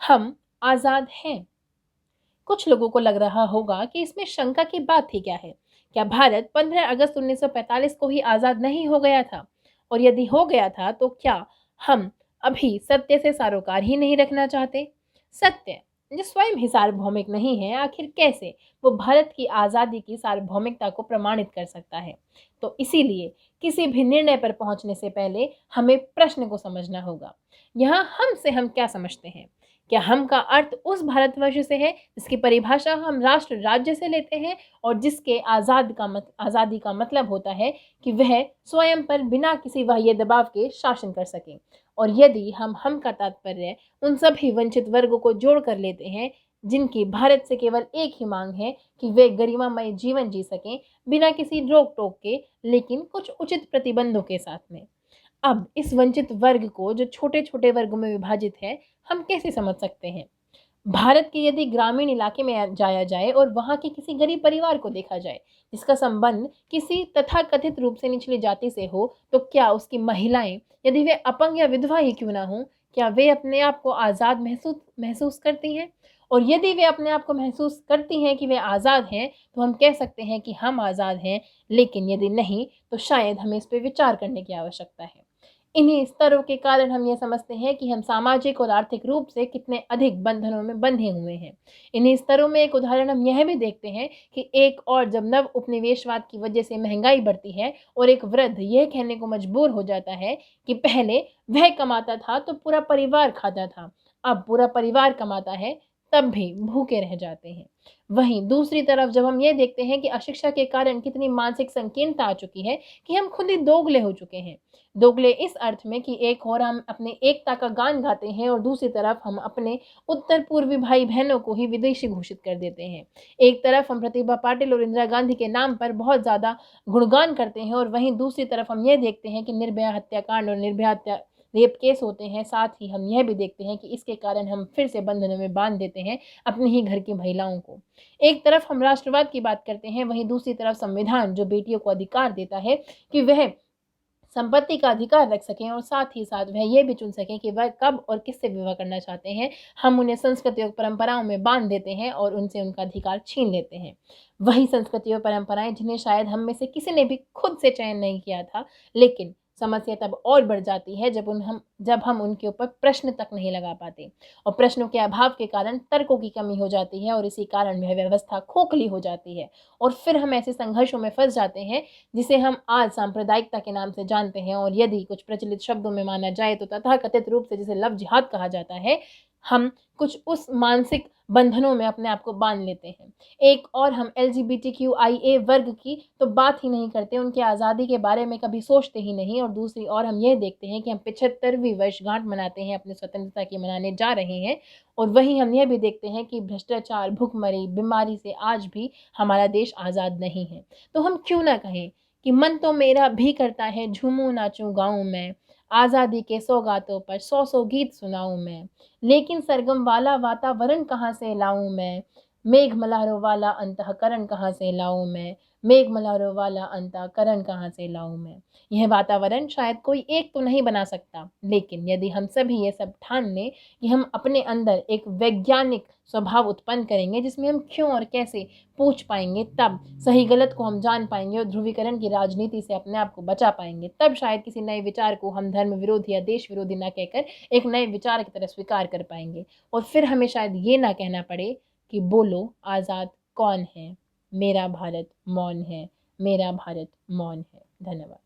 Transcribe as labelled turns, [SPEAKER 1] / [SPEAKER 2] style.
[SPEAKER 1] हम आज़ाद हैं। कुछ लोगों को लग रहा होगा कि इसमें शंका की बात ही क्या है। क्या भारत 15 अगस्त 1945 को ही आज़ाद नहीं हो गया था? और यदि हो गया था तो क्या हम अभी सत्य से सरोकार ही नहीं रखना चाहते? सत्य जो स्वयं ही सार्वभौमिक नहीं है, आखिर कैसे वो भारत की आज़ादी की सार्वभौमिकता को प्रमाणित कर सकता है? तो इसीलिए किसी भी निर्णय पर पहुंचने से पहले हमें प्रश्न को समझना होगा। यहाँ हम से हम क्या समझते हैं? क्या हम का अर्थ उस भारतवर्ष से है जिसकी परिभाषा हम राष्ट्र राज्य से लेते हैं और जिसके आज़ादी का मतलब होता है कि वह स्वयं पर बिना किसी बाह्य दबाव के शासन कर सके? और यदि हम का तात्पर्य उन सभी वंचित वर्गों को जोड़ कर लेते हैं जिनकी भारत से केवल एक ही मांग है कि वे गरिमामय जीवन जी सकें बिना किसी रोक टोक के, लेकिन कुछ उचित प्रतिबंधों के साथ में। अब इस वंचित वर्ग को जो छोटे छोटे वर्गों में विभाजित है, हम कैसे समझ सकते हैं? भारत के यदि ग्रामीण इलाके में जाया जाए और वहां के किसी गरीब परिवार को देखा जाए जिसका संबंध किसी तथाकथित रूप से निचली जाति से हो, तो क्या उसकी महिलाएं, यदि वे अपंग या विधवा ही क्यों ना हो, क्या वे अपने आप को आज़ाद महसूस महसूस करती हैं? और यदि वे अपने आप को महसूस करती हैं कि वे आज़ाद हैं, तो हम कह सकते हैं कि हम आज़ाद हैं। लेकिन यदि नहीं, तो शायद हमें इस पर विचार करने की आवश्यकता है। इन्हीं स्तरों के कारण हम ये समझते हैं कि हम सामाजिक और आर्थिक रूप से कितने अधिक बंधनों में बंधे हुए हैं। इन्हीं स्तरों में एक उदाहरण हम यह भी देखते हैं कि एक और जब नव उपनिवेशवाद की वजह से महंगाई बढ़ती है और एक वृद्ध यह कहने को मजबूर हो जाता है कि पहले वह कमाता था तो पूरा परिवार खाता था, अब पूरा परिवार कमाता है तब भी भूखे रह जाते हैं। वहीं दूसरी तरफ जब हम ये देखते हैं कि अशिक्षा के कारण कितनी मानसिक संकीर्णता आ चुकी है कि हम खुद ही दोगले हो चुके हैं। दोगले इस अर्थ में कि एक और हम अपने एकता का गान गाते हैं और दूसरी तरफ हम अपने उत्तर पूर्वी भाई बहनों को ही विदेशी घोषित कर देते हैं। एक तरफ हम प्रतिभा पाटिल और इंदिरा गांधी के नाम पर बहुत ज़्यादा गुणगान करते हैं और वहीं दूसरी तरफ हम ये देखते हैं कि निर्भया हत्याकांड और निर्भया हत्या रेप केस होते हैं। साथ ही हम यह भी देखते हैं कि इसके कारण हम फिर से बंधनों में बांध देते हैं अपने ही घर की महिलाओं को। एक तरफ हम राष्ट्रवाद की बात करते हैं, वहीं दूसरी तरफ संविधान जो बेटियों को अधिकार देता है कि वह संपत्ति का अधिकार रख सकें और साथ ही साथ वह ये भी चुन सकें कि वह कब और किससे विवाह करना चाहते हैं, हम उन्हें संस्कृति और परंपराओं में बांध देते हैं और उनसे उनका अधिकार छीन लेते हैं। वही संस्कृति और परंपराएं जिन्हें शायद हम में से किसी ने भी खुद से चयन नहीं किया था, लेकिन समस्या तब और बढ़ जाती है जब हम उनके ऊपर प्रश्न तक नहीं लगा पाते और प्रश्नों के अभाव के कारण तर्कों की कमी हो जाती है और इसी कारण वह व्यवस्था खोखली हो जाती है और फिर हम ऐसे संघर्षों में फंस जाते हैं जिसे हम आज सांप्रदायिकता के नाम से जानते हैं। और यदि कुछ प्रचलित शब्दों में माना जाए तो तथाकथित रूप से जिसे लव जिहाद कहा जाता है, हम कुछ उस मानसिक बंधनों में अपने आप को बांध लेते हैं। एक और हम LGBTQIA वर्ग की तो बात ही नहीं करते, उनकी आज़ादी के बारे में कभी सोचते ही नहीं। और दूसरी ओर हम यह देखते हैं कि हम 75वीं वर्षगांठ मनाते हैं, अपनी स्वतंत्रता की मनाने जा रहे हैं और वहीं हम यह भी देखते हैं कि भ्रष्टाचार, भुखमरी, बीमारी से आज भी हमारा देश आज़ाद नहीं है। तो हम क्यों ना कहें कि मन तो मेरा भी करता है झूमूं नाचूं गाऊं मैं, आज़ादी के सौगातों पर 100 गीत सुनाऊं मैं, लेकिन सरगम वाला वातावरण कहाँ से लाऊं मैं, मेघ मल्हारों वाला अंतःकरण कहाँ से लाऊं मैं, मेघ मल्हारों वाला अंतःकरण कहाँ से लाऊं मैं। यह वातावरण शायद कोई एक तो नहीं बना सकता, लेकिन यदि हम सभी ये सब ठान लें कि हम अपने अंदर एक वैज्ञानिक स्वभाव उत्पन्न करेंगे जिसमें हम क्यों और कैसे पूछ पाएंगे, तब सही गलत को हम जान पाएंगे और ध्रुवीकरण की राजनीति से अपने आप को बचा पाएंगे। तब शायद किसी नए विचार को हम धर्म विरोधी या देश विरोधी ना कहकर एक नए विचार की तरह स्वीकार कर पाएंगे और फिर हमें शायद ये ना कहना पड़े कि बोलो आज़ाद कौन है, मेरा भारत मौन है, मेरा भारत मौन है। धन्यवाद।